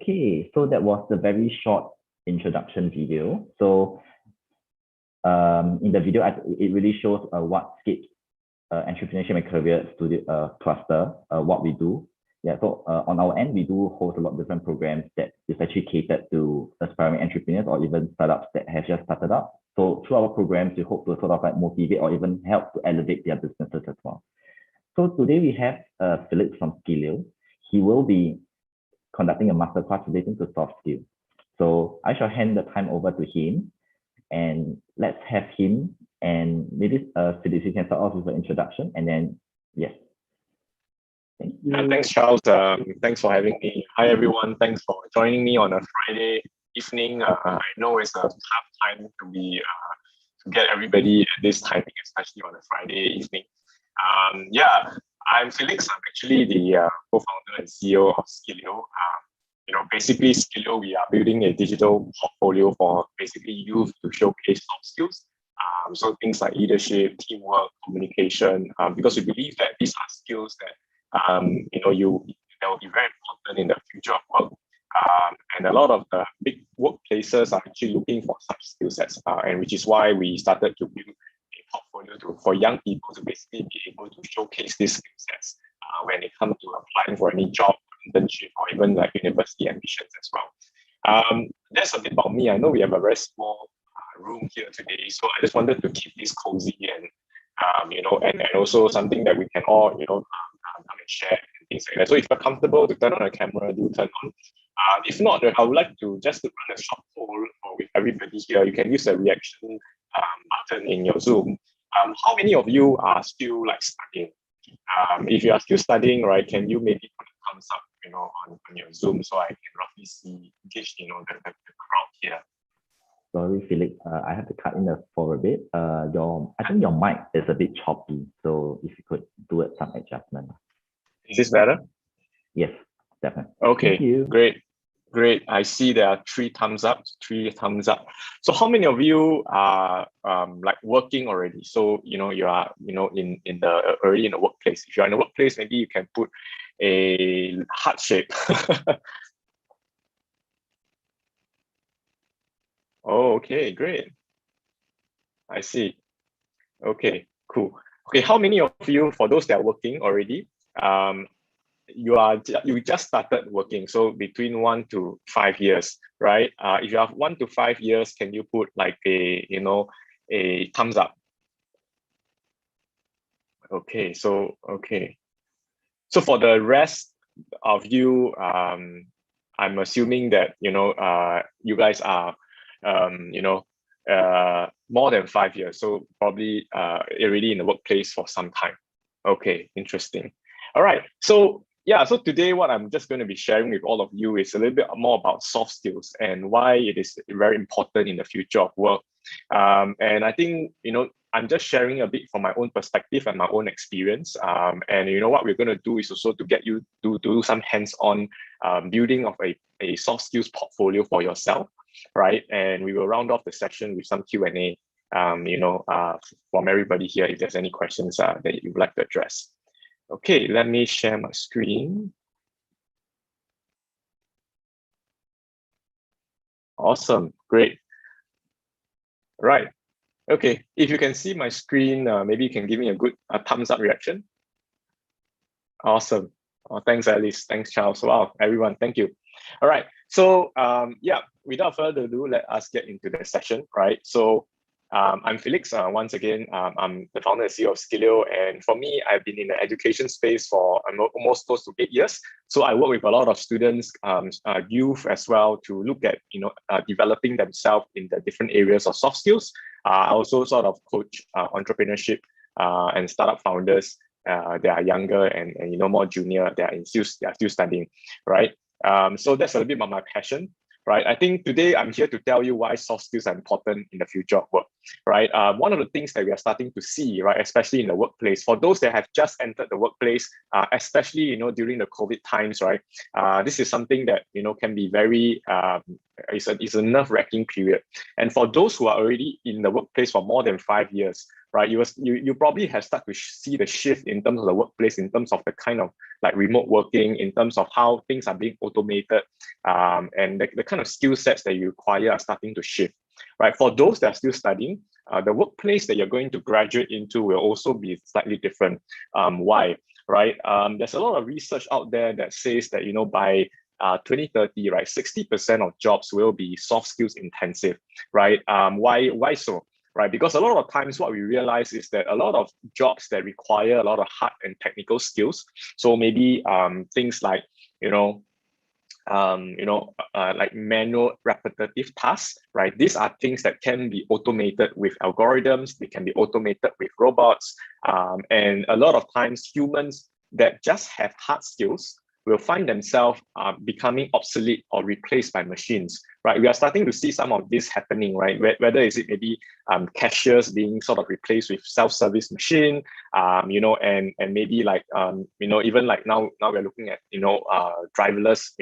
Okay, so that was the very short introduction video. So in the video, it really shows what SCAPE Entrepreneurship and Career Studio cluster, what we do. Yeah, so on our end, we do host a lot of different programs that is actually catered to aspiring entrepreneurs or even startups that have just started up. So through our programs, we hope to sort of like motivate or even help to elevate their businesses as well. So today we have Felix from Skillio. He will be conducting a masterclass relating to soft skills. So I shall hand the time over to him, and let's have him, and maybe Felix, you can start off with an introduction, and then yes. Thank you. Thanks, Charles. Thanks for having me. Hi, everyone. Thanks for joining me on a Friday evening. I know it's a tough time to get everybody at this timing, especially on a Friday evening. Yeah, I'm Felix. I'm actually the co-founder and CEO of Skillio. Basically, Skillio, we are building a digital portfolio for basically youth to showcase soft skills. So things like leadership, teamwork, communication, because we believe that these are skills that that will be very important in the future of work. And a lot of the big workplaces are actually looking for such skill sets, and which is why we started to build a portfolio for young people to basically be able to showcase these skill sets when it comes to applying for any job, internship, or even like university admissions as well. That's a bit about me. I know we have a very small room here today, so I just wanted to keep this cozy and and also something that we can all come and share and things like that. So if you're comfortable to turn on a camera, do turn on. If not, I would like to just run a short poll with everybody here. You can use the reaction button in your Zoom. How many of you are still studying? If you are still studying, right, can you maybe put a thumbs up, on your Zoom so I can roughly see, gauge, the crowd here. Sorry, Felix, I have to cut in for a bit. I think your mic is a bit choppy, so if you could do some adjustment. Is this better? Yes, definitely. Okay, thank you. Great. I see there are 3 thumbs up. So how many of you are working already? So you are already in the workplace. If you're in the workplace, maybe you can put a heart shape. Oh, okay, great. I see. Okay, cool. Okay, how many of you, for those that are working already, you just started working, so between 1 to 5 years, right? If you have 1 to 5 years, can you put a thumbs up? Okay, so for the rest of you, I'm assuming that you guys are more than 5 years, so probably already in the workplace for some time. Okay, interesting. All right, so today what I'm just going to be sharing with all of you is a little bit more about soft skills and why it is very important in the future of work. And I think, I'm just sharing a bit from my own perspective and my own experience. And what we're going to do is also to get you to do some hands-on building of a soft skills portfolio for yourself, right? And we will round off the session with some Q&A, from everybody here if there's any questions that you would like to address. Okay, let me share my screen. Awesome, great. Right. Okay, if you can see my screen, maybe you can give me a thumbs up reaction. Awesome. Oh, thanks, Alice. Thanks, Charles. Wow, everyone, thank you. All right. So without further ado, let us get into the session, right? So I'm Felix. Once again, I'm the founder and CEO of Skillio, and for me, I've been in the education space for almost close to 8 years. So I work with a lot of students, youth as well, to look at developing themselves in the different areas of soft skills. I also sort of coach entrepreneurship and startup founders. They are younger and more junior. They are still studying, right? So that's a little bit about my passion. Right. I think today I'm here to tell you why soft skills are important in the future of work. Right. One of the things that we are starting to see, right, especially in the workplace, for those that have just entered the workplace, especially during the COVID times, right, this is something that can be very it's a nerve-wracking period. And for those who are already in the workplace for more than 5 years, right? You probably have started to see the shift in terms of the workplace, in terms of the kind of like remote working, in terms of how things are being automated, and the kind of skill sets that you require are starting to shift, right? For those that are still studying, the workplace that you're going to graduate into will also be slightly different. Why? Right? There's a lot of research out there that says that, by 2030, right, 60% of jobs will be soft skills intensive, right? Why so? Right? Because a lot of times what we realize is that a lot of jobs that require a lot of hard and technical skills, so maybe things like, like manual repetitive tasks, right? These are things that can be automated with algorithms, they can be automated with robots. And a lot of times humans that just have hard skills will find themselves becoming obsolete or replaced by machines, right? We are starting to see some of this happening, right? Whether is it maybe cashiers being sort of replaced with self-service machine, and maybe like, even like now we're looking at, driverless,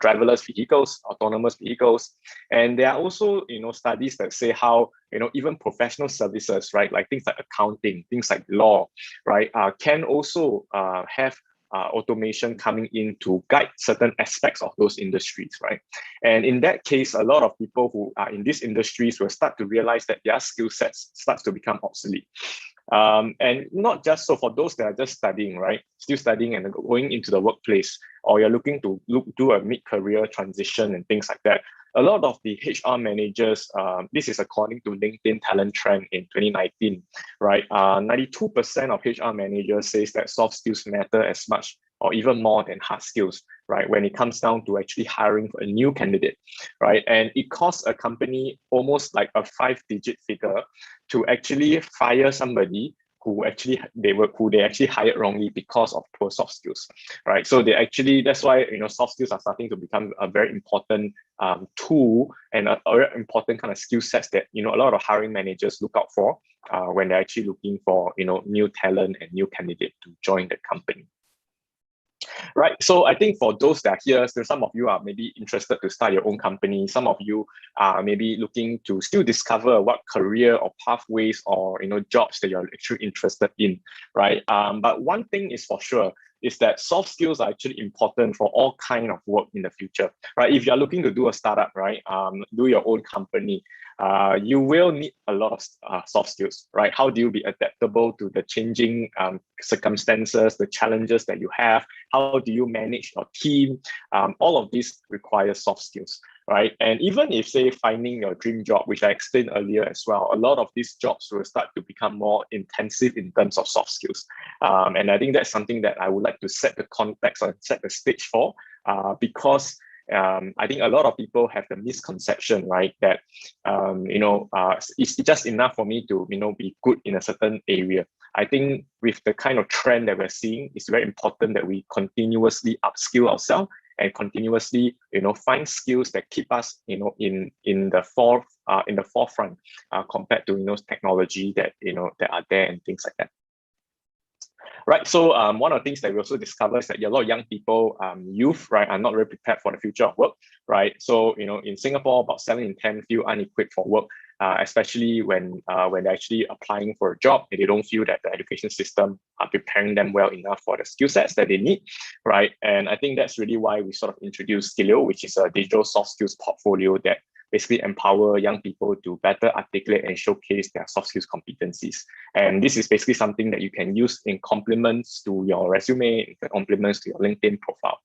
driverless vehicles, autonomous vehicles. And there are also, studies that say how, even professional services, right? Like things like accounting, things like law, right? Can also have automation coming in to guide certain aspects of those industries, right? And in that case, a lot of people who are in these industries will start to realize that their skill sets starts to become obsolete. And not just so for those that are just studying, right? Still studying and going into the workplace, or you're looking to do a mid-career transition and things like that. A lot of the HR managers, this is according to LinkedIn Talent Trend in 2019, right? 92% of HR managers says that soft skills matter as much or even more than hard skills, right? When it comes down to actually hiring for a new candidate, right? And it costs a company almost like a 5-digit figure to actually fire somebody who they actually hired wrongly because of poor soft skills, right? So that's why soft skills are starting to become a very important tool and a very important kind of skill sets that a lot of hiring managers look out for when they're actually looking for new talent and new candidate to join the company. Right. So I think for those that are here, so some of you are maybe interested to start your own company. Some of you are maybe looking to still discover what career or pathways or jobs that you're actually interested in, right? But one thing is for sure is that soft skills are actually important for all kind of work in the future, right? If you're looking to do a startup, right, do your own company, you will need a lot of soft skills, right? How do you be adaptable to the changing circumstances, the challenges that you have? How do you manage your team? All of these require soft skills, right? And even if, say, finding your dream job, which I explained earlier as well, a lot of these jobs will start to become more intensive in terms of soft skills. And I think that's something that I would like to set the context or set the stage for, because I think a lot of people have the misconception, right, that it's just enough for me to be good in a certain area. I think with the kind of trend that we're seeing, it's very important that we continuously upskill ourselves and continuously find skills that keep us in the forefront compared to technology that that are there and things like that. Right. So one of the things that we also discovered is that a lot of young people, youth, right, are not very prepared for the future of work, right? So, in Singapore, about 7 in 10 feel unequipped for work, especially when they're actually applying for a job and they don't feel that the education system are preparing them well enough for the skill sets that they need, right? And I think that's really why we sort of introduced Skillio, which is a digital soft skills portfolio that basically empower young people to better articulate and showcase their soft skills competencies. And this is basically something that you can use in complements to your resume, in complements to your LinkedIn profile.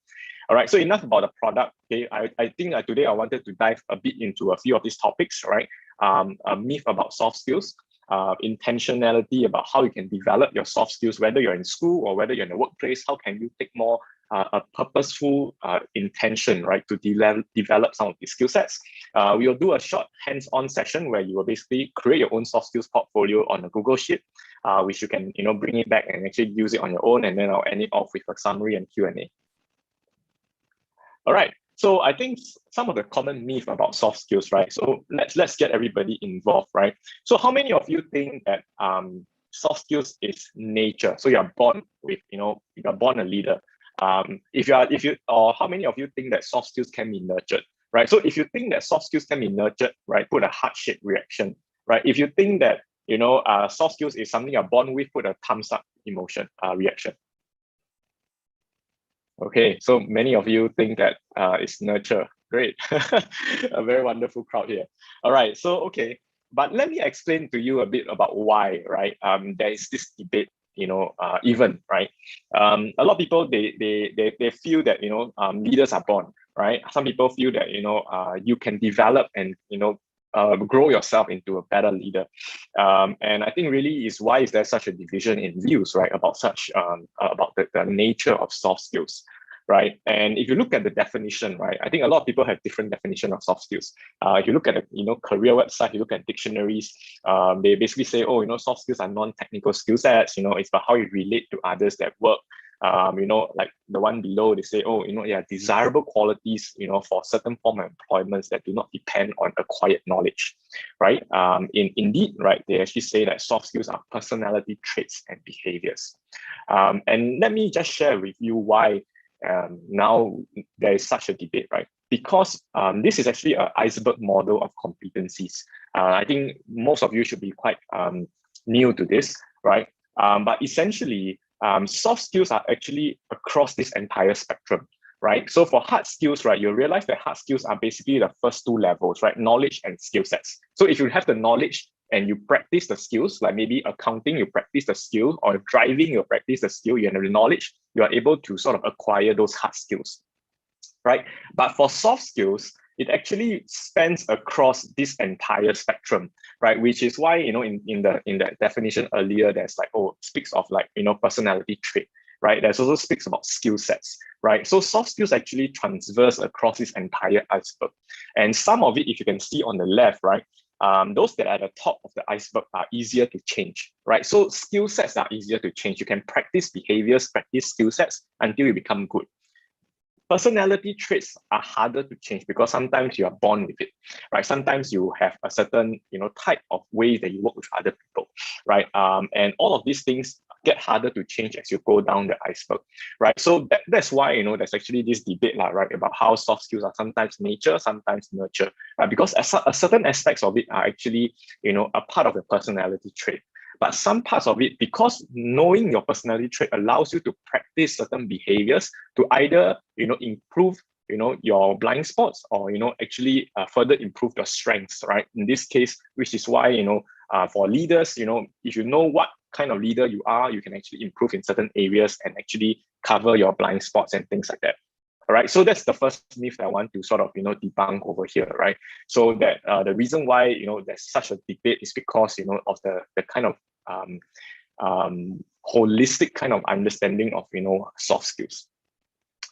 All right, so enough about the product. Okay, I think today I wanted to dive a bit into a few of these topics, right? A myth about soft skills, intentionality about how you can develop your soft skills, whether you're in school or whether you're in the workplace. How can you take more a purposeful intention, right, to develop some of these skill sets? We will do a short hands-on session where you will basically create your own soft skills portfolio on a Google Sheet, which you can bring it back and actually use it on your own, and then I'll end it off with a summary and Q&A. All right. So I think some of the common myths about soft skills, right? So let's get everybody involved, right? So how many of you think that soft skills is nature? So you're born with, you're born a leader. Or how many of you think that soft skills can be nurtured, right? So if you think that soft skills can be nurtured, right, put a heart-shaped reaction, right? If you think that soft skills is something you're born with, put a thumbs up emotion, reaction. Okay, so many of you think that it's nurture. Great. A very wonderful crowd here. All right, so okay, but let me explain to you a bit about why, right? There is this debate, even, right? A lot of people, they feel that, leaders are born, right? Some people feel that, you can develop and, grow yourself into a better leader. And I think really is why is there such a division in views, right? About such, about the nature of soft skills. Right. And if you look at the definition, right, I think a lot of people have different definition of soft skills. If you look at the career website, you look at dictionaries, they basically say, oh, soft skills are non-technical skill sets, it's about how you relate to others that work. Like the one below, they say, oh, desirable qualities, for certain form of employments that do not depend on acquired knowledge, right? Indeed, right, they actually say that soft skills are personality traits and behaviors. And let me just share with you why now there is such a debate, right? Because this is actually an iceberg model of competencies. I think most of you should be quite new to this, right? But essentially, soft skills are actually across this entire spectrum, right? So for hard skills, right, you'll realize that hard skills are basically the first two levels, right? Knowledge and skill sets. So if you have the knowledge and you practice the skills, like maybe accounting, you practice the skill, or driving, you practice the skill, you have the knowledge, you are able to sort of acquire those hard skills, right? But for soft skills, it actually spans across this entire spectrum, right? Which is why, in the definition earlier, there's like, speaks of like, personality trait, right? There's also speaks about skill sets, right? So soft skills actually transverse across this entire iceberg. And some of it, if you can see on the left, right, those that are at the top of the iceberg are easier to change, right? So skill sets are easier to change. You can practice behaviors, practice skill sets until you become good. Personality traits are harder to change because sometimes you are born with it, right? Sometimes you have a certain, type of way that you work with other people, right? And all of these things get harder to change as you go down the iceberg, right? So that's why, there's actually this debate, right, about how soft skills are sometimes nature, sometimes nurture, right? Because a certain aspects of it are actually, a part of the personality trait. But some parts of it, because knowing your personality trait allows you to practice certain behaviors to either, improve, your blind spots, or, actually further improve your strengths, right? In this case, which is why, for leaders, if you know what kind of leader you are, you can actually improve in certain areas and actually cover your blind spots and things like that. All right, so that's the first myth that I want to sort of, debunk over here, right? So that the reason why, there's such a debate is because, of the kind of holistic kind of understanding of, soft skills,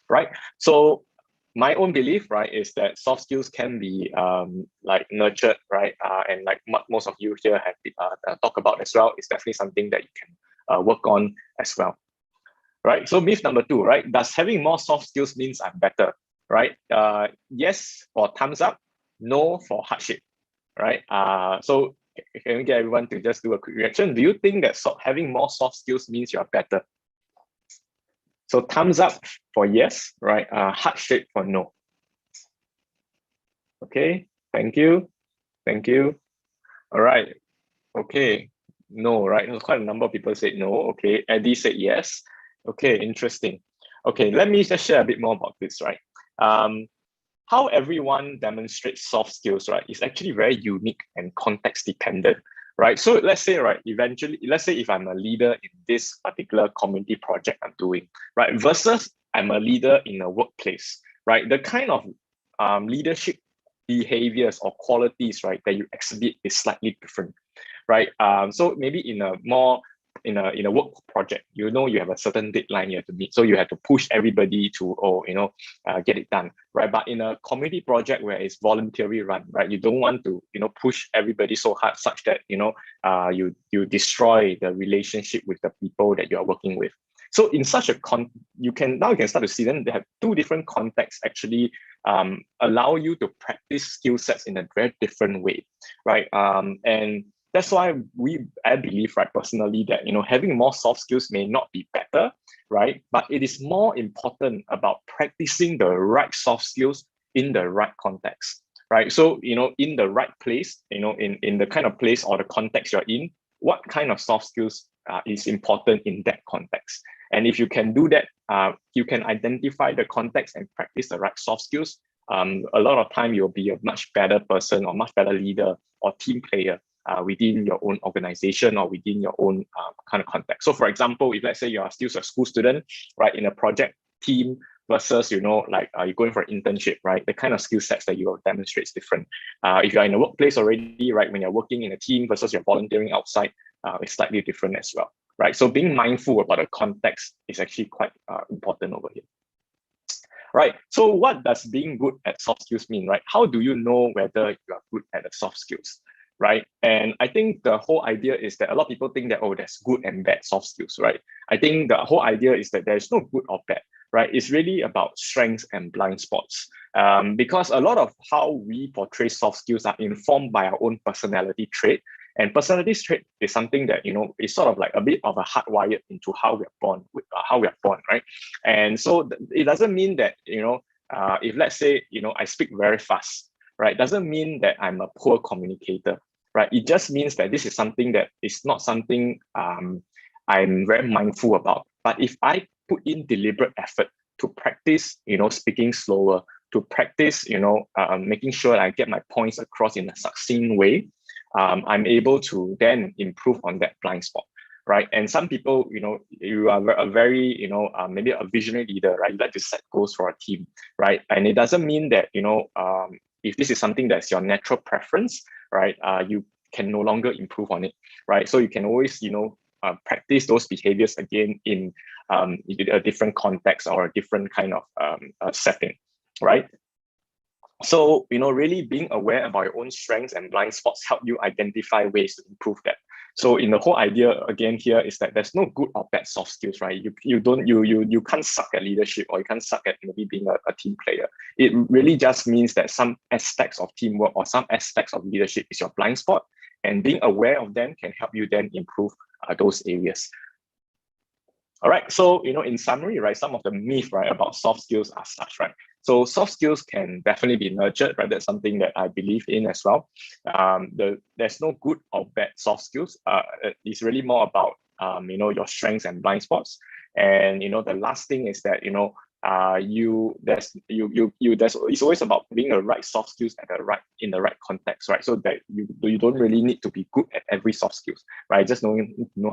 right? So my own belief, right, is that soft skills can be like nurtured, right? And like most of you here have talked about as well, it's definitely something that you can work on as well. Right. So myth number 2, right? Does having more soft skills means I'm better, right? Yes for thumbs up, no for hardship, right? So can we get everyone to just do a quick reaction? Do you think that having more soft skills means you're better? So thumbs up for yes, right? Hardship for no. Okay, thank you. Thank you. All right. Okay, no, right? There's quite a number of people said no. Okay, Eddie said yes. Okay, interesting. Okay, let me just share a bit more about this, right? How everyone demonstrates soft skills, right, is actually very unique and context dependent, right? So let's say, right, let's say if I'm a leader in this particular community project I'm doing, right, versus I'm a leader in a workplace, right? The kind of leadership behaviors or qualities, right, that you exhibit is slightly different, right? So maybe in a work project, you have a certain deadline you have to meet, so you have to push everybody to get it done, right? But in a community project where it's voluntary run, right, you don't want to push everybody so hard such that you destroy the relationship with the people that you are working with. So in such a you can start to see them. They have two different contexts actually allow you to practice skill sets in a very different way, right? And that's why I believe, right, personally, that having more soft skills may not be better, right? But it is more important about practicing the right soft skills in the right context, right? So in the right place, in the kind of place or the context you're in, what kind of soft skills is important in that context. And if you can do that, you can identify the context and practice the right soft skills. A lot of time you'll be a much better person or much better leader or team player within your own organization or within your own kind of context. So for example, if let's say you are still a school student, right, in a project team versus, like you're going for an internship, right, the kind of skill sets that you will demonstrate is different. If you're in a workplace already, right, when you're working in a team versus you're volunteering outside, it's slightly different as well, right? So being mindful about the context is actually quite important over here. Right. So what does being good at soft skills mean, right? How do you know whether you are good at the soft skills, right? And I think the whole idea is that a lot of people think that, oh, there's good and bad soft skills, right? I think the whole idea is that there's no good or bad, right? It's really about strengths and blind spots. Because a lot of how we portray soft skills are informed by our own personality trait. And personality trait is something that, is sort of like a bit of a hardwired into how we are born, right? And so it doesn't mean that, if let's say, I speak very fast, right? Doesn't mean that I'm a poor communicator, right? It just means that this is something that is not something I'm very mindful about. But if I put in deliberate effort to practice, speaking slower, to practice, making sure I get my points across in a succinct way, I'm able to then improve on that blind spot, right? And some people, you are a very, maybe a visionary leader, right? You like to set goals for a team, right? And it doesn't mean that, if this is something that's your natural preference, right? You can no longer improve on it, right? So you can always, practice those behaviors again in a different context or a different kind of setting, right? So, really being aware about your own strengths and blind spots help you identify ways to improve that. So in the whole idea again here is that there's no good or bad soft skills, right? You can't suck at leadership or you can't suck at maybe being a team player. It really just means that some aspects of teamwork or some aspects of leadership is your blind spot, and being aware of them can help you then improve those areas. All right, so in summary, right, some of the myths, right, about soft skills are such, right? So soft skills can definitely be nurtured, right? That's something that I believe in as well. There's no good or bad soft skills. It's really more about your strengths and blind spots. And the last thing is that it's always about being the right soft skills in the right context, right? So that you don't really need to be good at every soft skills, right? Just know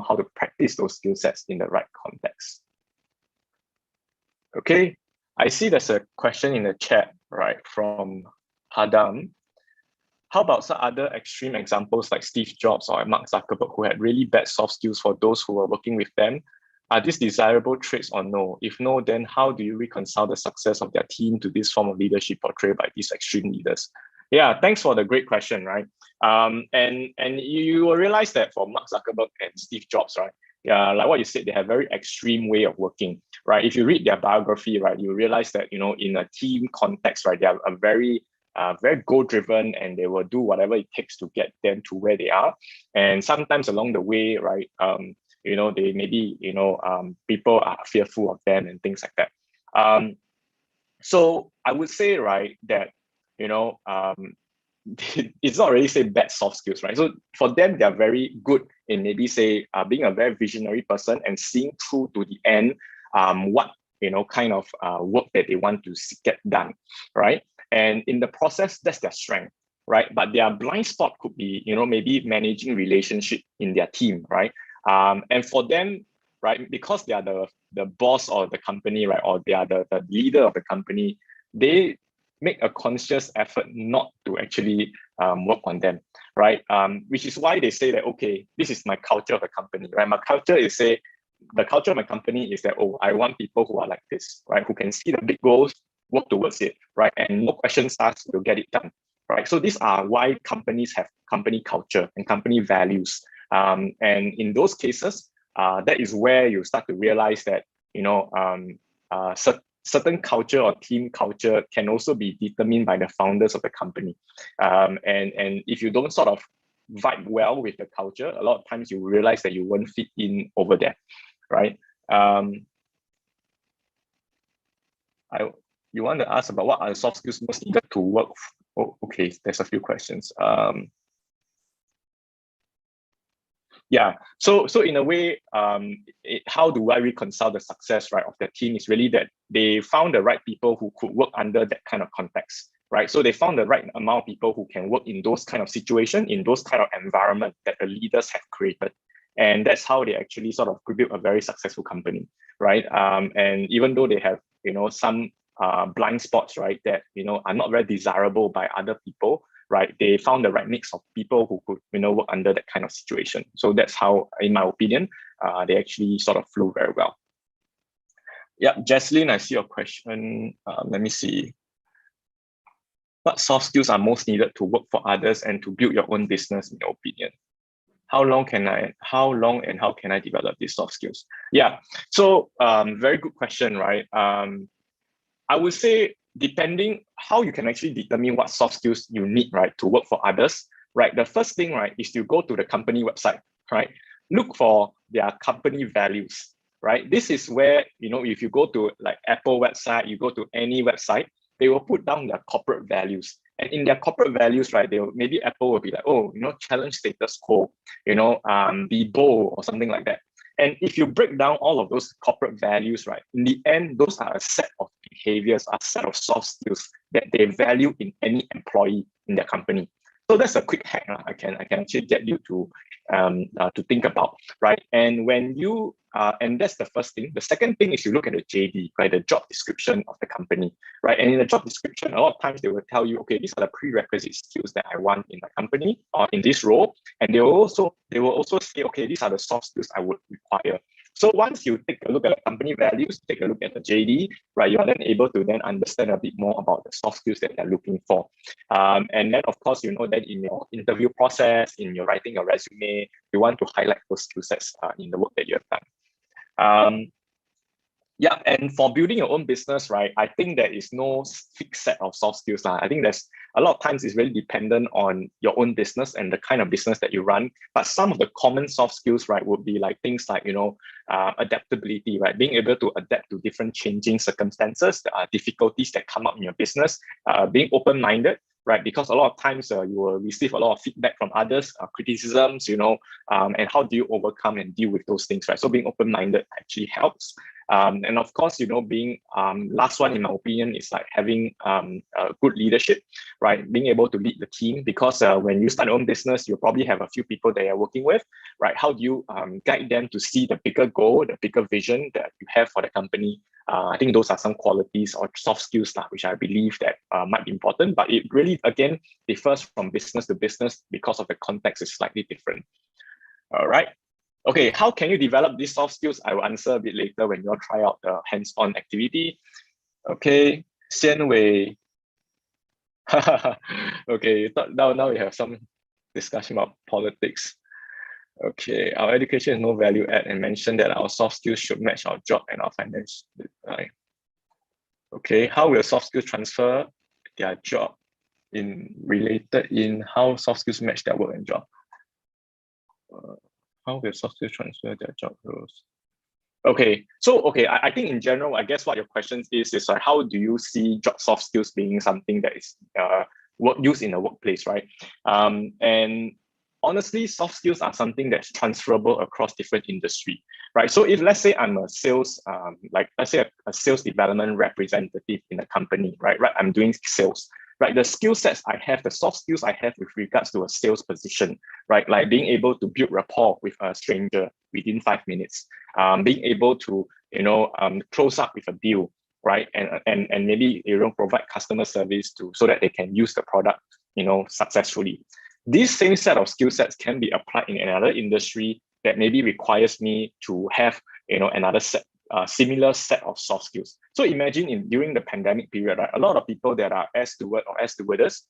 how to practice those skill sets in the right context. Okay, I see there's a question in the chat, right, from Hadam. How about some other extreme examples like Steve Jobs or Mark Zuckerberg who had really bad soft skills for those who were working with them? Are these desirable traits or no? If no, then how do you reconcile the success of their team to this form of leadership portrayed by these extreme leaders? Yeah, thanks for the great question, right? And you will realize that for Mark Zuckerberg and Steve Jobs, right? Yeah, like what you said, they have very extreme way of working, right? If you read their biography, right, you realize that in a team context, right, they are a very goal-driven, and they will do whatever it takes to get them to where they are. And sometimes along the way, right, they maybe people are fearful of them and things like that. So I would say, right, that it's not really say bad soft skills, right? So for them, they are very good in maybe say being a very visionary person and seeing through to the end what kind of work that they want to get done, right? And in the process, that's their strength, right? But their blind spot could be maybe managing relationship in their team, right? And for them, right, because they are the boss of the company, right, or they are the leader of the company, they make a conscious effort not to actually work on them, right? Which is why they say that, okay, this is my culture of the company, right? My culture is the culture of my company is that, oh, I want people who are like this, right? Who can see the big goals, work towards it, right? And no questions asked, will get it done, right? So these are why companies have company culture and company values. And in those cases, that is where you start to realize that, certain culture or team culture can also be determined by the founders of the company. And if you don't sort of vibe well with the culture, a lot of times you realize that you won't fit in over there, right? You want to ask about what are the soft skills most needed to work? Oh, okay, there's a few questions. Yeah. So in a way, how do I reconcile the success, right, of the team is really that they found the right people who could work under that kind of context, right? So they found the right amount of people who can work in those kind of situation, in those kind of environment that the leaders have created. And that's how they actually sort of built a very successful company, right? And even though they have, some blind spots, right, that, are not very desirable by other people, right? They found the right mix of people who could, work under that kind of situation. So that's how, in my opinion, they actually sort of flew very well. Yeah, Jaslyn, I see your question. Let me see. What soft skills are most needed to work for others and to build your own business, in your opinion? How long and how can I develop these soft skills? Yeah, so very good question, right? I would say depending how you can actually determine what soft skills you need, right, to work for others, right? The first thing, right, is to go to the company website, right? Look for their company values, right? This is where, if you go to like Apple website, you go to any website, they will put down their corporate values. And in their corporate values, right, maybe Apple will be like, oh, challenge status quo, be bold or something like that. And if you break down all of those corporate values, right, in the end, those are a set of behaviors, a set of soft skills that they value in any employee in their company. So that's a quick hack I can actually get you to think about, right? And when you and that's the first thing. The second thing is you look at the JD, right, the job description of the company, right? And in the job description, a lot of times they will tell you, okay, these are the prerequisite skills that I want in my company or in this role, and they will also say, okay, these are the soft skills I would require. So once you take a look at the company values, take a look at the JD, right, you are then able to then understand a bit more about the soft skills that they're looking for. And then, of course, that in your interview process, in your writing your resume, you want to highlight those skill sets in the work that you have done. Yeah, and for building your own business, right, I think there is no fixed set of soft skills. I think there's a lot of times it's really dependent on your own business and the kind of business that you run. But some of the common soft skills, right, would be like things like, adaptability, right, being able to adapt to different changing circumstances, difficulties that come up in your business, being open-minded, right? Because a lot of times you will receive a lot of feedback from others, criticisms, and how do you overcome and deal with those things, right? So being open-minded actually helps. And of course, being last one, in my opinion, is like having good leadership, right? Being able to lead the team, because when you start your own business, you'll probably have a few people that you're working with, right? How do you guide them to see the bigger goal, the bigger vision that you have for the company? I think those are some qualities or soft skills which I believe that might be important, but it really, again, differs from business to business because of the context is slightly different. All right. Okay, how can you develop these soft skills? I will answer a bit later when you all try out the hands-on activity. Okay, Xian Wei. Okay, now we have some discussion about politics. Okay, our education is no value add and mentioned that our soft skills should match our job and our finance. Right. Okay, how will soft skills transfer their job in how soft skills match their work and job? How will soft skills transfer their job roles? Okay, so I think in general, I guess what your question is like, how do you see job soft skills being something that is used in the workplace, right? And honestly, soft skills are something that's transferable across different industry, right? So if let's say I'm a sales, let's say a sales development representative in a company, right? I'm doing sales. Right, the skill sets I have, the soft skills I have with regards to a sales position, right? Like being able to build rapport with a stranger within 5 minutes, being able to, close up with a deal, right? And maybe, provide customer service so that they can use the product, successfully. This same set of skill sets can be applied in another industry that maybe requires me to have, another similar set of soft skills. So imagine during the pandemic period, right, a lot of people that are air steward or air stewardess,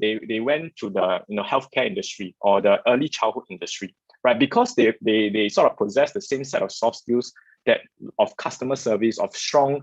they went to the healthcare industry or the early childhood industry, right? Because they sort of possess the same set of soft skills that of customer service, of strong,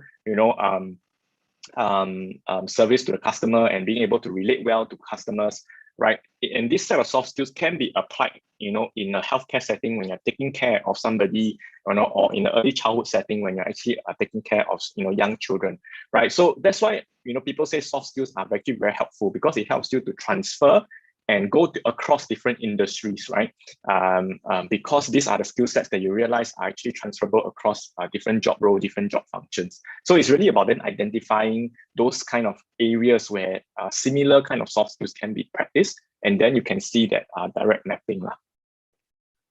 service to the customer and being able to relate well to customers, right? And this set of soft skills can be applied, in a healthcare setting when you're taking care of somebody, or in the early childhood setting when you're actually taking care of, young children, right? So that's why, people say soft skills are actually very helpful because it helps you to transfer and go across different industries, right? Because these are the skill sets that you realize are actually transferable across different job roles, different job functions. So it's really about then identifying those kind of areas where similar kind of soft skills can be practiced, and then you can see that direct mapping.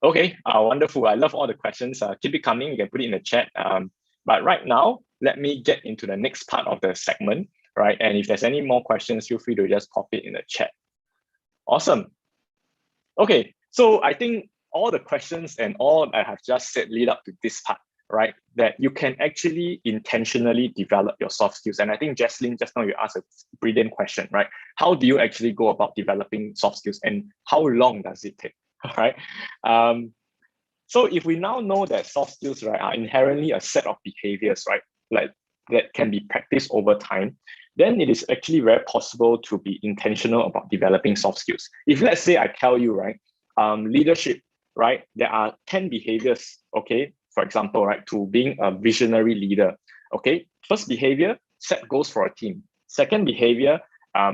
Okay, wonderful. I love all the questions. Keep it coming. You can put it in the chat. But right now, let me get into the next part of the segment, right? And if there's any more questions, feel free to just pop it in the chat. Awesome. Okay, so I think all the questions and all I have just said lead up to this part, right? That you can actually intentionally develop your soft skills. And I think Jesslyn, just now you asked a brilliant question, right? How do you actually go about developing soft skills and how long does it take, right? So if we now know that soft skills, right, are inherently a set of behaviors, right, like that can be practiced over time, then it is actually very possible to be intentional about developing soft skills. If let's say I tell you, right, leadership, right, there are 10 behaviors, okay, for example, right, to being a visionary leader, okay, first behavior, set goals for a team. Second behavior,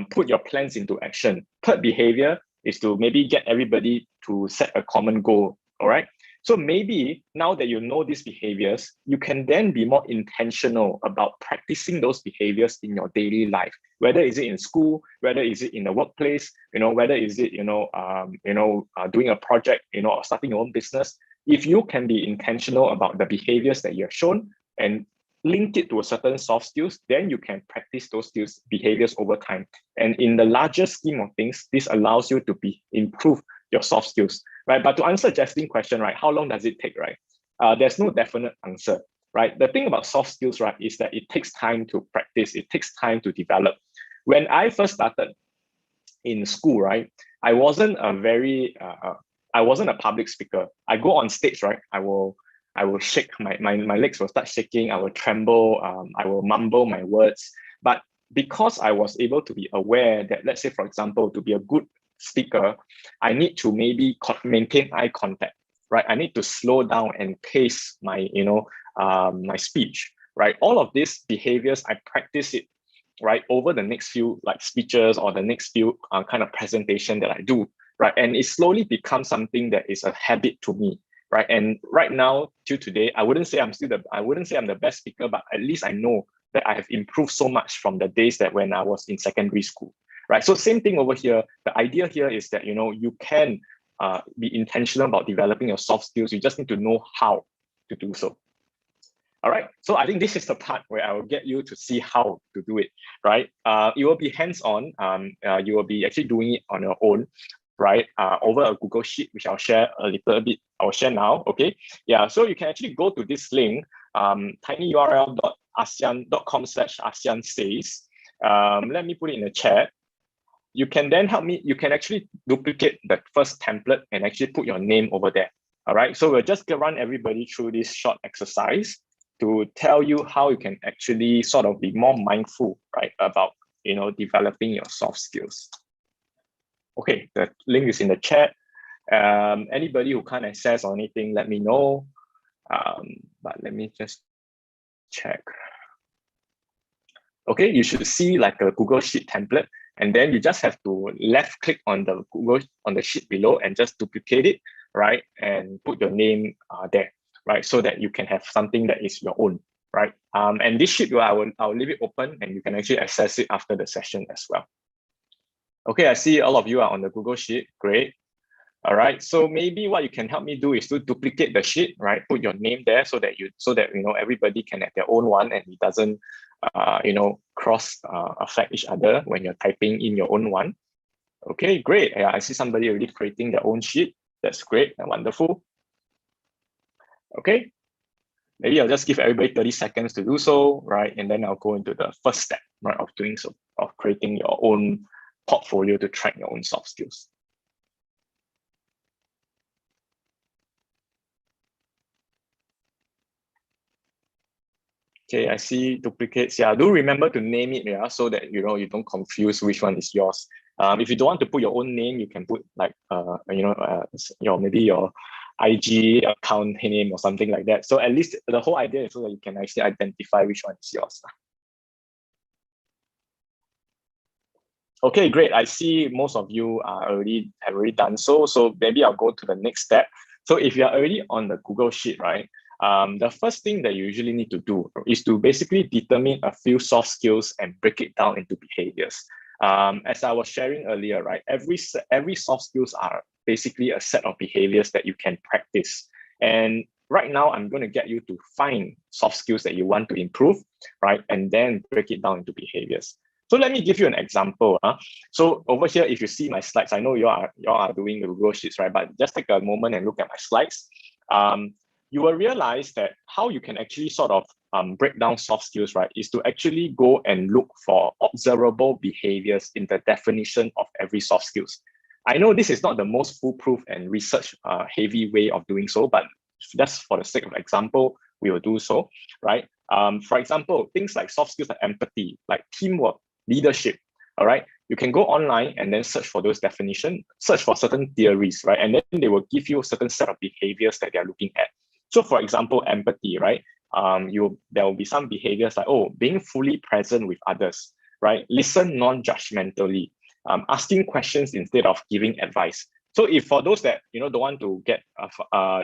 put your plans into action. Third behavior is to maybe get everybody to set a common goal, all right? So maybe now that you know these behaviors, you can then be more intentional about practicing those behaviors in your daily life. Whether is it in school, whether is it in the workplace, whether is it doing a project, or starting your own business. If you can be intentional about the behaviors that you have shown and link it to a certain soft skills, then you can practice those skills behaviors over time. And in the larger scheme of things, this allows you to improve your soft skills, right? But to answer Justin's question, right, how long does it take, right? There's no definite answer, right? The thing about soft skills, right, is that it takes time to practice. It takes time to develop. When I first started in school, right, I wasn't a public speaker. I go on stage, right, I will shake, my legs will start shaking, I will tremble, I will mumble my words. But because I was able to be aware that, let's say, for example, to be a good speaker, I need to maybe maintain eye contact, right? I need to slow down and pace my, my speech, right? All of these behaviors, I practice it, right, over the next few speeches or the next few kind of presentation that I do, right? And it slowly becomes something that is a habit to me, right? And right now, till today, I wouldn't say I'm the best speaker, but at least I know that I have improved so much from the days that when I was in secondary school. Right. So same thing over here. The idea here is that, you can be intentional about developing your soft skills. You just need to know how to do so. All right. So I think this is the part where I will get you to see how to do it. Right. It will be hands-on. You will be actually doing it on your own, right? Over a Google Sheet, which I'll share a little bit. I'll share now. Okay. Yeah. So you can actually go to this link, tinyurl.asean.com/ASEAN says. Let me put it in the chat. You can then you can actually duplicate the first template and actually put your name over there. All right. So we'll just run everybody through this short exercise to tell you how you can actually sort of be more mindful, right, about, developing your soft skills. Okay, the link is in the chat. Anybody who can't access or anything, let me know. But let me just check. Okay, you should see like a Google Sheet template. And then you just have to left click on the sheet below and just duplicate it, right? And put your name there, right? So that you can have something that is your own, right? And this sheet, I'll leave it open and you can actually access it after the session as well. Okay, I see all of you are on the Google Sheet. Great. All right. So maybe what you can help me do is to duplicate the sheet, right? Put your name there so that everybody can have their own one and it doesn't cross affect each other when you're typing in your own one. Okay, great. Yeah, I see somebody already creating their own sheet. That's great and wonderful. Okay, maybe I'll just give everybody 30 seconds to do so, right? And then I'll go into the first step, right, of doing so, of creating your own portfolio to track your own soft skills. Okay, I see duplicates. Yeah, do remember to name it, yeah, so that you don't confuse which one is yours. If you don't want to put your own name, you can put like maybe your IG account name or something like that. So at least the whole idea is so that you can actually identify which one is yours. Okay, great. I see most of you have already done so. So maybe I'll go to the next step. So if you're already on the Google Sheet, right? The first thing that you usually need to do is to basically determine a few soft skills and break it down into behaviors. As I was sharing earlier, right? Every soft skills are basically a set of behaviors that you can practice. And right now, I'm going to get you to find soft skills that you want to improve, right? And then break it down into behaviors. So let me give you an example. So over here, if you see my slides, I know you are doing the Google Sheets, right? But just take a moment and look at my slides. You will realize that how you can actually sort of break down soft skills, right, is to actually go and look for observable behaviors in the definition of every soft skills. I know this is not the most foolproof and research heavy way of doing so, but just for the sake of example, we will do so, right? For example, things like soft skills like empathy, like teamwork, leadership, all right? You can go online and then search for those definitions, search for certain theories, right? And then they will give you a certain set of behaviors that they're looking at. So for example, empathy, right? There will be some behaviors like, oh, being fully present with others, right? Listen non-judgmentally, asking questions instead of giving advice. So if for those that don't want to get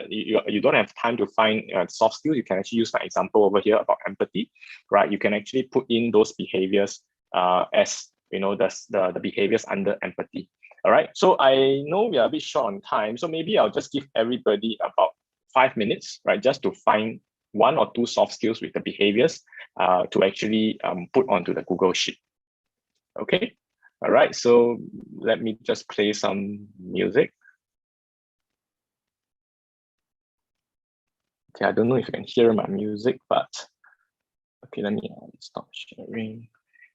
you don't have time to find soft skills, you can actually use my example over here about empathy, right? You can actually put in those behaviors as the behaviors under empathy. All right. So I know we are a bit short on time, so maybe I'll just give everybody about 5 minutes, right, just to find one or two soft skills with the behaviors to actually put onto the Google Sheet. Okay. All right. So let me just play some music. Okay, I don't know if you can hear my music, but okay, let me stop sharing.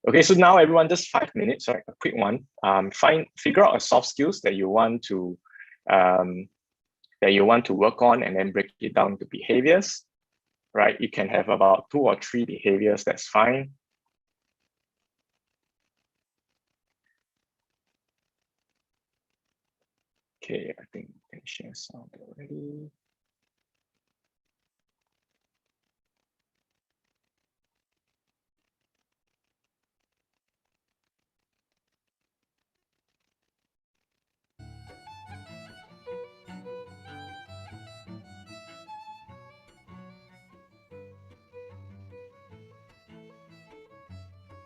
Okay, so now everyone, just 5 minutes, right? A quick one. Figure out a soft skills that you want to work on, and then break it down to behaviors. Right? You can have about 2 or 3 behaviors. That's fine. Okay, I think I can share sound already.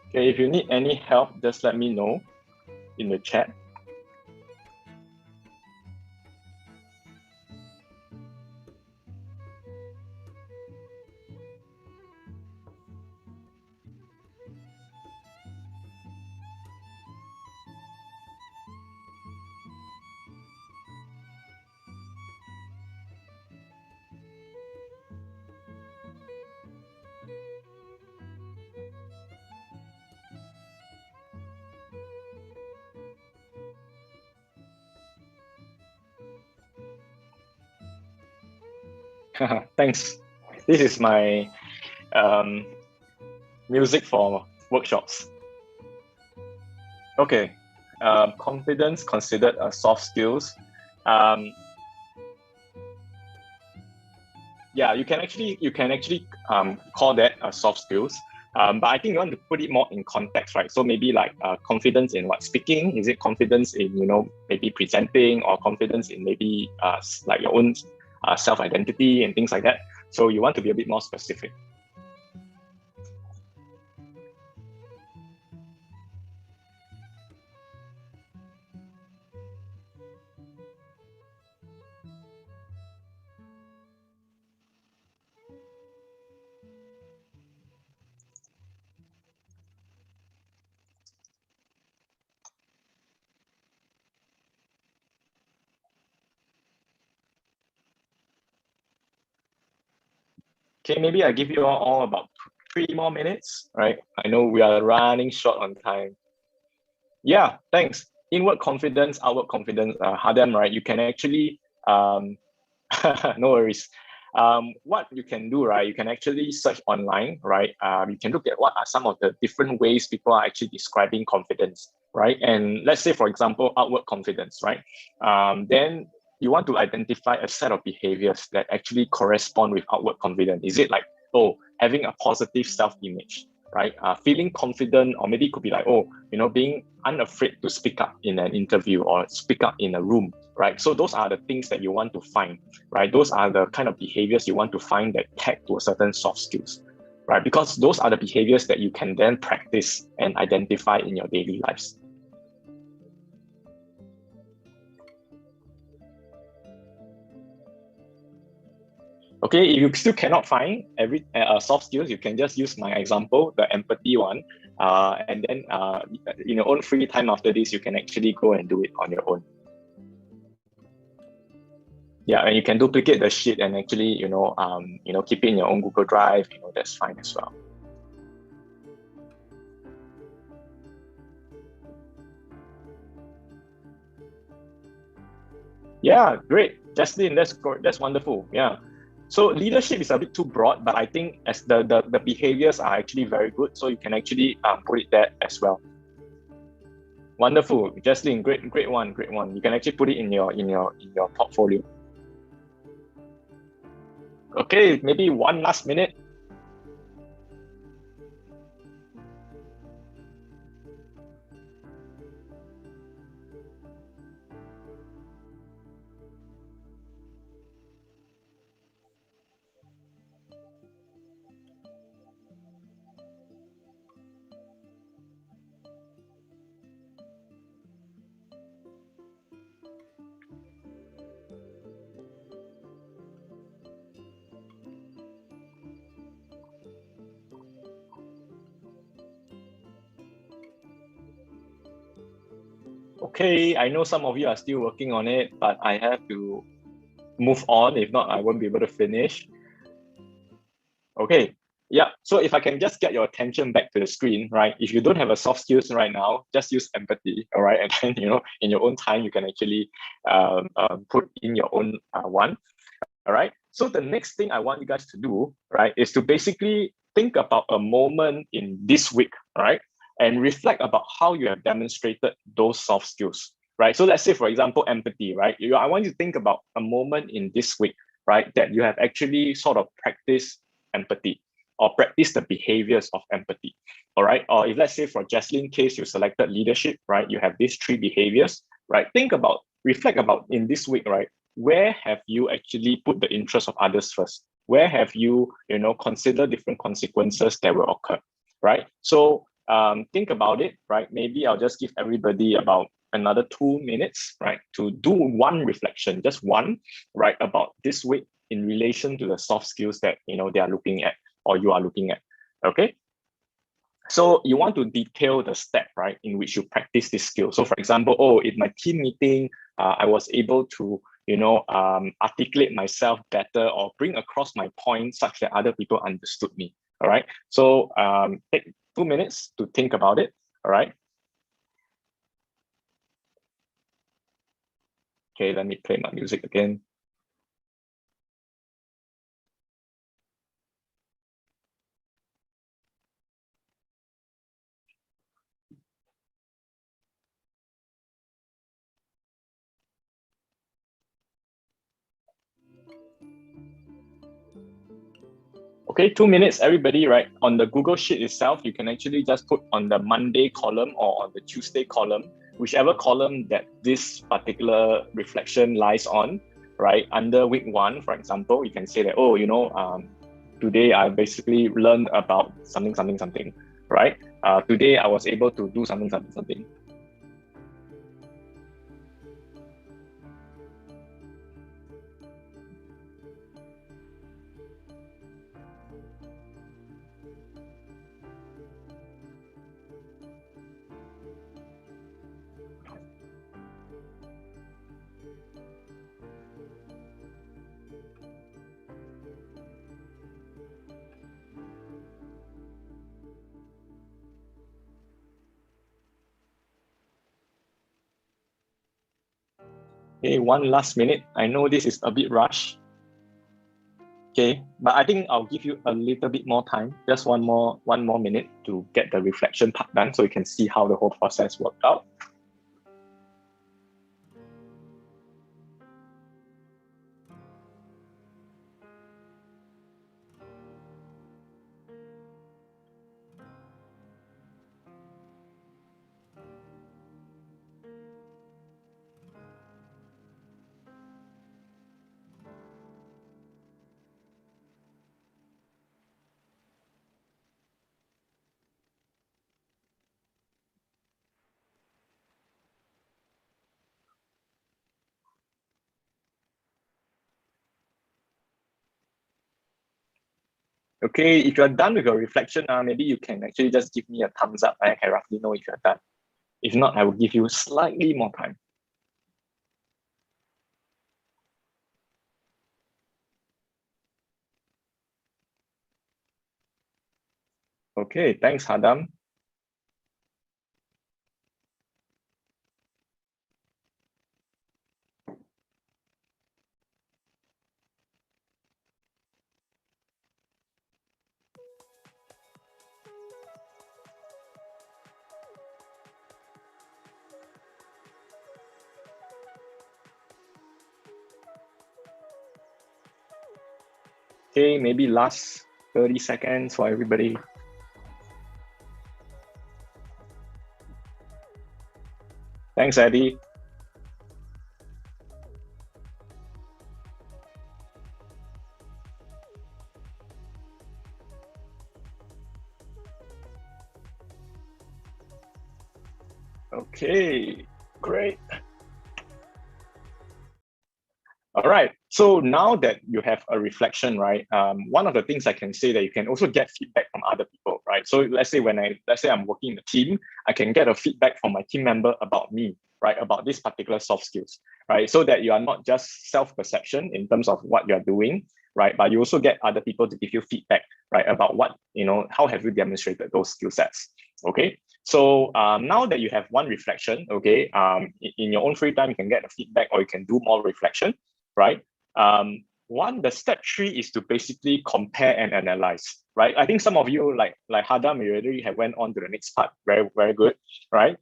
Okay, if you need any help, just let me know in the chat. Thanks. This is my music for workshops. Okay, confidence considered a soft skills. Yeah, you can actually call that a soft skills. But I think you want to put it more in context, right? So maybe like confidence in what speaking? Is it confidence in maybe presenting, or confidence in maybe like your own self-identity and things like that? So you want to be a bit more specific. Okay, maybe I give you all about 3 more minutes, right? I know we are running short on time. Yeah, thanks. Inward confidence, outward confidence, Hadam, right? You can actually, no worries. What you can do, right? You can actually search online, right? You can look at what are some of the different ways people are actually describing confidence, right? And let's say, for example, outward confidence, right? Then you want to identify a set of behaviors that actually correspond with outward confidence. Is it like, oh, having a positive self-image, right? Feeling confident, or maybe it could be like, oh, being unafraid to speak up in an interview or speak up in a room, right? So those are the things that you want to find, right? Those are the kind of behaviors you want to find that tag to a certain soft skills, right? Because those are the behaviors that you can then practice and identify in your daily lives. Okay, if you still cannot find every soft skills, you can just use my example, the empathy one, and then in your own free time after this, you can actually go and do it on your own. Yeah, and you can duplicate the sheet and actually, keep it in your own Google Drive. That's fine as well. Yeah, great, Jaslyn. That's wonderful. Yeah. So leadership is a bit too broad, but I think as the behaviors are actually very good, so you can actually put it there as well. Wonderful, Jaslyn. Great one. You can actually put it in your portfolio. Okay, maybe one last minute. Okay, I know some of you are still working on it, but I have to move on. If not, I won't be able to finish. Okay, yeah. So if I can just get your attention back to the screen, right? If you don't have a soft skills right now, just use empathy, all right? And then, in your own time, you can actually put in your own one, all right? So the next thing I want you guys to do, right, is to basically think about a moment in this week, right? And reflect about how you have demonstrated those soft skills, right? So let's say, for example, empathy, right? I want you to think about a moment in this week, right, that you have actually sort of practiced empathy or practice the behaviors of empathy, all right? Or if let's say for Jaslyn's case, you selected leadership, right? You have these 3 behaviors, right? Reflect about in this week, right? Where have you actually put the interest of others first? Where have you, considered different consequences that will occur, right? So think about it, right? Maybe I'll just give everybody about another 2 minutes, right, to do one reflection, just one, right, about this week in relation to the soft skills that they are looking at or you are looking at. Okay. So you want to detail the step, right, in which you practice this skill. So for example, in my team meeting, I was able to, articulate myself better or bring across my point such that other people understood me. All right. So take 2 minutes to think about it. All right. Okay, let me play my music again. Okay, 2 minutes, everybody, right? On the Google Sheet itself, you can actually just put on the Monday column or on the Tuesday column, whichever column that this particular reflection lies on, right? Under week 1, for example, you can say that, today I basically learned about something, right? Today I was able to do something. Okay, one last minute. I know this is a bit rushed. Okay, but I think I'll give you a little bit more time, just one more minute to get the reflection part done so you can see how the whole process worked out. Okay, if you're done with your reflection, maybe you can actually just give me a thumbs up. I can roughly know if you're done. If not, I will give you slightly more time. Okay, thanks, Hadam. Okay, maybe last 30 seconds for everybody. Thanks, Eddie. Okay, great. All right. So now that you have a reflection, right? One of the things I can say that you can also get feedback from other people, right? So let's say I'm working in a team, I can get a feedback from my team member about me, right? About this particular soft skills, right? So that you are not just self-perception in terms of what you're doing, right? But you also get other people to give you feedback, right? About what, how have you demonstrated those skill sets, okay? So now that you have one reflection, okay, in your own free time, you can get a feedback or you can do more reflection, right? The step 3 is to basically compare and analyze, right? I think some of you, like Hadam, you already have went on to the next part. Very, very good, right?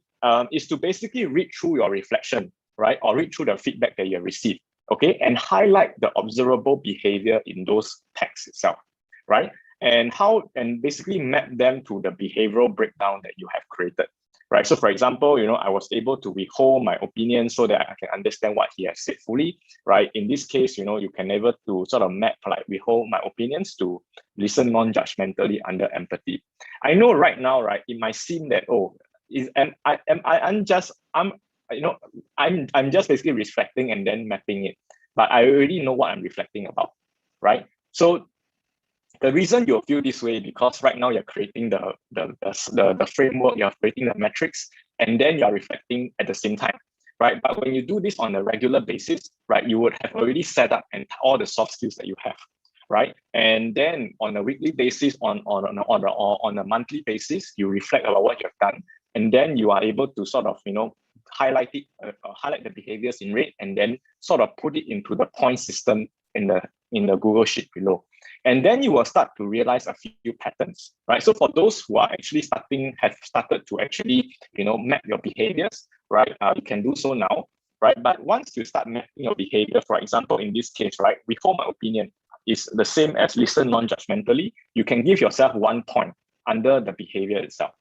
Is to basically read through your reflection, right? Or read through the feedback that you have received, okay? And highlight the observable behavior in those texts itself, right? And basically map them to the behavioral breakdown that you have created, right? So for example, I was able to withhold my opinion so that I can understand what he has said fully, right? In this case, you can able to sort of map, like, withhold my opinions to listen non-judgmentally under empathy. I know right now, right, it might seem that, I'm just basically reflecting and then mapping it, but I already know what I'm reflecting about, right? So the reason you'll feel this way because right now you're creating the framework, you're creating the metrics, and then you're reflecting at the same time, right? But when you do this on a regular basis, right, you would have already set up and all the soft skills that you have, right? And then on a weekly basis, on a monthly basis, you reflect about what you have done, and then you are able to sort of highlight the behaviors in red, and then sort of put it into the point system in the Google Sheet below. And then you will start to realize a few patterns, right? So for those who are actually have started to actually, map your behaviors, right? You can do so now, right? But once you start mapping your behavior, for example, in this case, right, withhold my opinion is the same as listen non-judgmentally. You can give yourself 1 point under the behavior itself,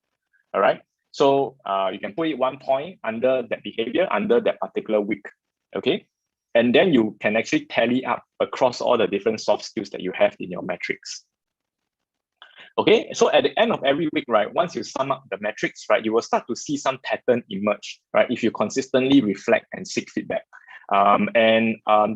all right? So you can put it 1 point under that behavior, under that particular week, okay? And then you can actually tally up across all the different soft skills that you have in your metrics. Okay, so at the end of every week, right, once you sum up the metrics, right, you will start to see some pattern emerge, right, if you consistently reflect and seek feedback.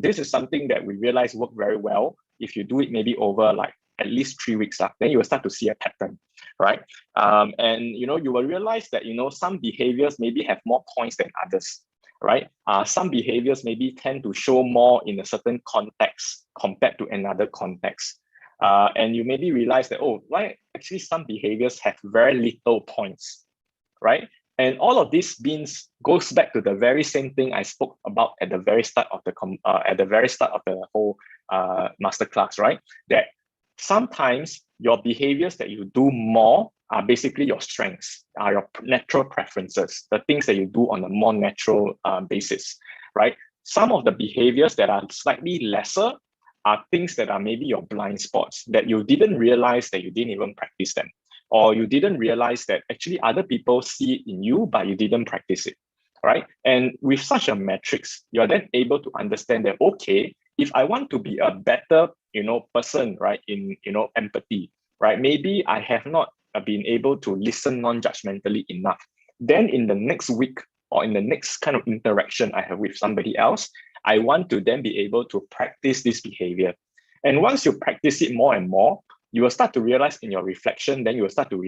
This is something that we realize work very well. If you do it maybe over like at least 3 weeks, then you will start to see a pattern, right? You will realize that, some behaviors maybe have more points than others, right? Some behaviors maybe tend to show more in a certain context compared to another context. And you maybe realize that, why actually some behaviors have very little points, right? And all of this goes back to the very same thing I spoke about at the very start of the whole masterclass, right? That sometimes your behaviors that you do more are basically your strengths, are your natural preferences, the things that you do on a more natural basis, right? Some of the behaviors that are slightly lesser are things that are maybe your blind spots that you didn't realize that you didn't even practice them, or you didn't realize that actually other people see it in you, but you didn't practice it, right? And with such a matrix, you're then able to understand that, okay, if I want to be a better, person, right, in, empathy, right, maybe I have not been able to listen non-judgmentally enough. Then in the next week or in the next kind of interaction I have with somebody else, I want to then be able to practice this behavior. And once you practice it more and more, you will start to realize in your reflection, then you will start to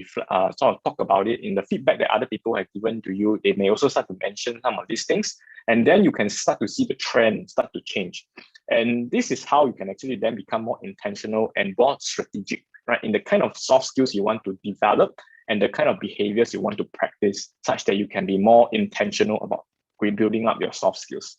sort of talk about it in the feedback that other people have given to you. They may also start to mention some of these things, and then you can start to see the trend start to change. And this is how you can actually then become more intentional and more strategic, right? In the kind of soft skills you want to develop and the kind of behaviors you want to practice, such that you can be more intentional about building up your soft skills.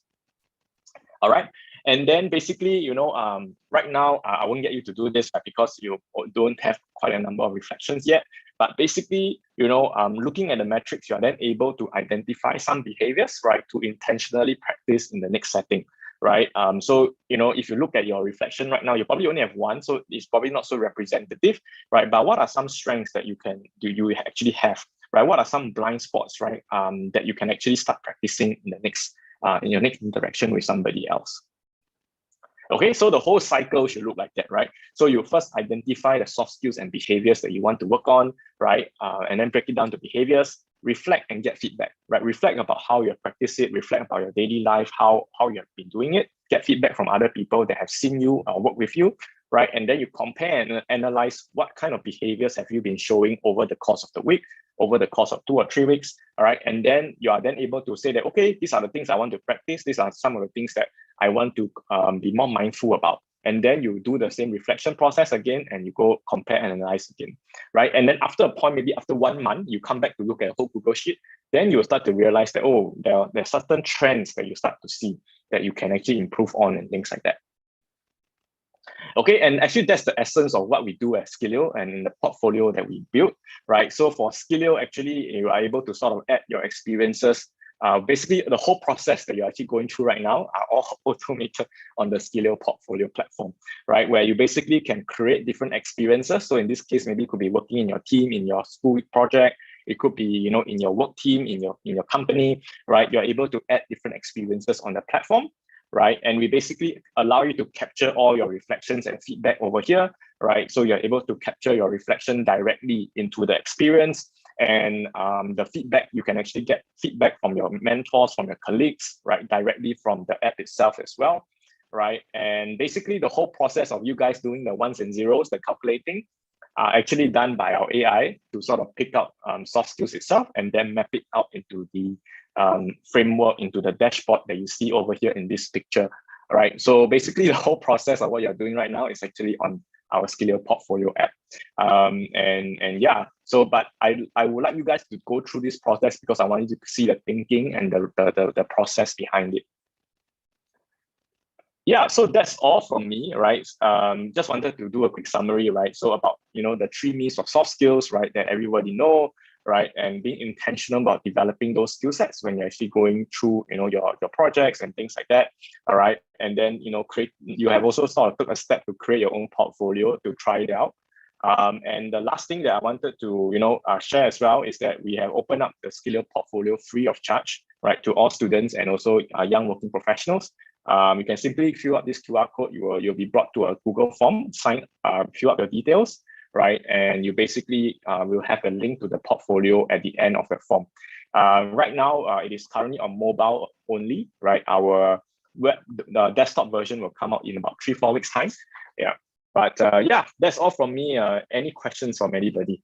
All right. And then basically, right now, I won't get you to do this because you don't have quite a number of reflections yet. But basically, looking at the metrics, you are then able to identify some behaviors, right, to intentionally practice in the next setting, right? So, if you look at your reflection right now, you probably only have one, so it's probably not so representative, right? But what are some strengths that you actually have, right? What are some blind spots, right, that you can actually start practicing in the next in your next interaction with somebody else? Okay, so the whole cycle should look like that, right? So you first identify the soft skills and behaviors that you want to work on, right? And then break it down to behaviors, reflect and get feedback, right? Reflect about how you practice it, reflect about your daily life, how you have been doing it, get feedback from other people that have seen you work with you, right? And then you compare and analyze what kind of behaviors have you been showing over the course of the week, over the course of 2 or 3 weeks, all right? And then you are then able to say that, okay, these are the things I want to practice. These are some of the things that I want to be more mindful about. And then you do the same reflection process again, and you go compare and analyze again, right? And then after a point, maybe after 1 month, you come back to look at a whole Google Sheet, then you will start to realize that, oh, there are certain trends that you start to see that you can actually improve on and things like that. Okay, and actually that's the essence of what we do at Skillio and in the portfolio that we built, right? So for Skillio, actually, you are able to sort of add your experiences. Basically, the whole process that you're actually going through right now are all automated on the Skillio portfolio platform, right? Where you basically can create different experiences. So in this case, maybe it could be working in your team, in your school project. It could be, in your work team, in your company, right? You're able to add different experiences on the platform, right? And we basically allow you to capture all your reflections and feedback over here, right? So you're able to capture your reflection directly into the experience. And the feedback, you can actually get feedback from your mentors, from your colleagues, right? Directly from the app itself as well, right? And basically the whole process of you guys doing the ones and zeros, the calculating, are actually done by our AI to sort of pick up soft skills itself and then map it out into the framework, into the dashboard that you see over here in this picture, right? So basically the whole process of what you're doing right now is actually on our Skillio portfolio app. And yeah, so, but I would like you guys to go through this process because I want you to see the thinking and the process behind it. Yeah, so that's all from me, right? Just wanted to do a quick summary, right? So about, the 3 Ms of soft skills, right, that everybody know, right? And being intentional about developing those skill sets when you're actually going through, your projects and things like that, all right? And then, you have also sort of took a step to create your own portfolio to try it out. And the last thing that I wanted to, share as well is that we have opened up the Skillio portfolio free of charge, right, to all students and also young working professionals. You can simply fill out this QR code. You'll be brought to a Google form, fill out your details, right? And you basically will have a link to the portfolio at the end of the form. Right now, it is currently on mobile only, right? Our the desktop version will come out in about 3-4 weeks time. Yeah, but yeah, that's all from me. Any questions from anybody?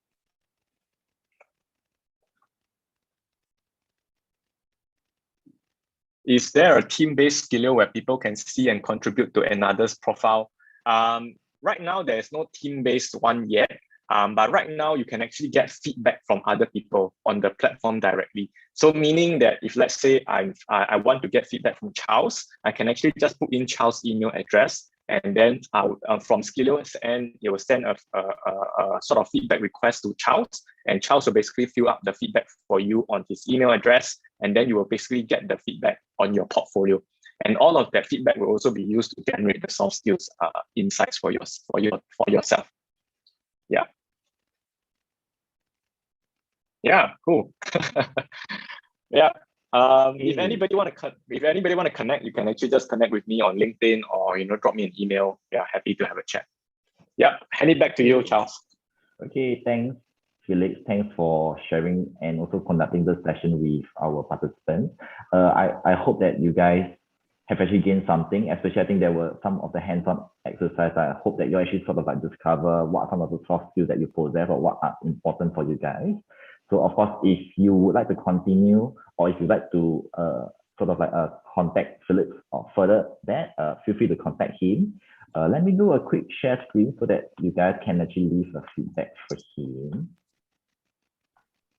Is there a team-based Skillio where people can see and contribute to another's profile? Right now, there's no team-based one yet. But right now, you can actually get feedback from other people on the platform directly. So meaning that if, let's say, I want to get feedback from Charles, I can actually just put in Charles' email address, and then from Skillio's end, it will send a sort of feedback request to Charles, and Charles will basically fill up the feedback for you on his email address, and then you will basically get the feedback on your portfolio. And all of that feedback will also be used to generate the soft skills insights for yourself. Yeah. Yeah, cool. Yeah. If anybody want to connect, you can actually just connect with me on LinkedIn or drop me an email. Yeah, happy to have a chat. Yeah, hand it back to you, Charles. Okay, thanks, Felix. Thanks for sharing and also conducting this session with our participants. I hope that you guys have actually gained something. Especially, I think there were some of the hands-on exercise. I hope that you actually sort of like discover what are some of the soft skills that you possess or what are important for you guys. So of course, if you would like to continue or if you'd like to sort of like contact Philip or further that, feel free to contact him. Let me do a quick share screen so that you guys can actually leave a feedback for him.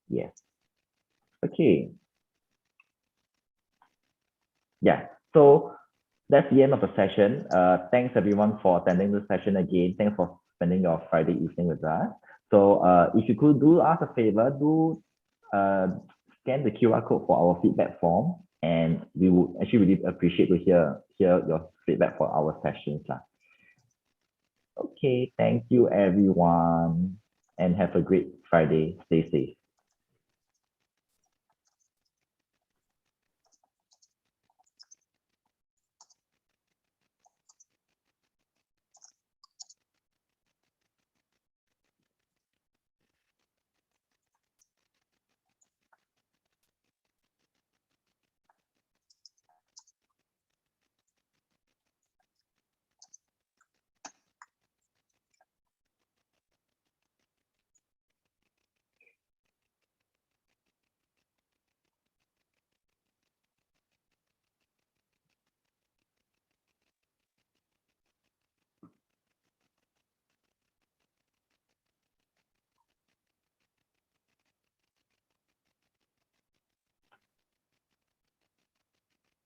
Yes. Okay. Yeah. So that's the end of the session. Thanks everyone for attending the session again. Thanks for spending your Friday evening with us. So if you could do us a favor, do scan the QR code for our feedback form, and we would actually really appreciate to hear your feedback for our sessions lah. Okay, thank you everyone, and have a great Friday. Stay safe.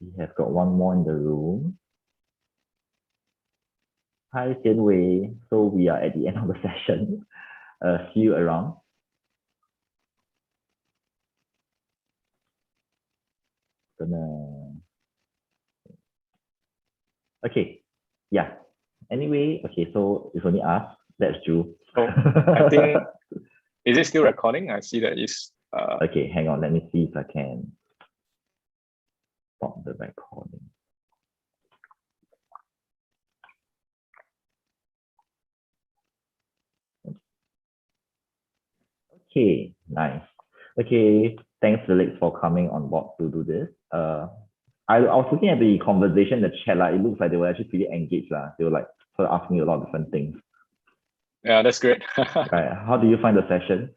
We have got one more in the room. Hi, Xian Wei. So we are at the end of the session. See you around. Okay. Yeah. Anyway, okay, so it's only us. That's true. So I think, is it still recording? I see that it's okay, hang on. Let me see if I can stop the recording. Okay, nice. Okay, thanks Felix for coming on board to do this. I was looking at the conversation, the chat, it looks like they were actually pretty engaged. They were like sort of asking you a lot of different things. Yeah, that's great. Right. How do you find the session?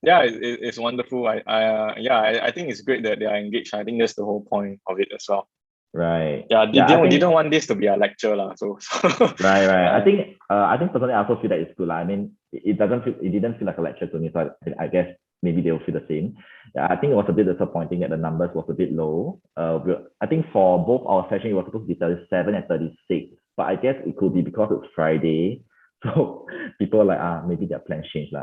Yeah, it's wonderful. I think it's great that they are engaged. I think that's the whole point of it as well. Right. Yeah, didn't want this to be a lecture so right. I think personally I also feel that it's good. I mean, it didn't feel like a lecture to me, so I guess maybe they'll feel the same. Yeah, I think it was a bit disappointing that the numbers was a bit low. I think for both our session it was supposed to be 37 and 36, but I guess it could be because it's Friday, so people are like maybe their plans changed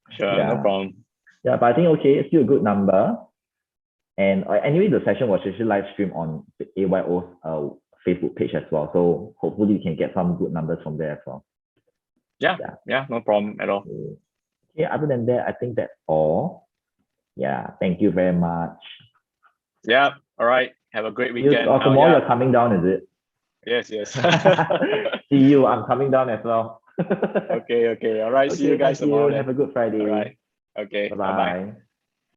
Sure, yeah. No problem. Yeah, but I think okay, it's still a good number. And anyway, the session was actually live streamed on AYO's Facebook page as well. So hopefully you can get some good numbers from there as well. Yeah, no problem at all. Okay, other than that, I think that's all. Yeah, thank you very much. Yeah, all right. Have a great weekend. Tomorrow you're coming down, is it? Yes. See you. I'm coming down as well. Okay. All right. See you guys tomorrow. Have a good Friday. All right. Okay. Bye-bye.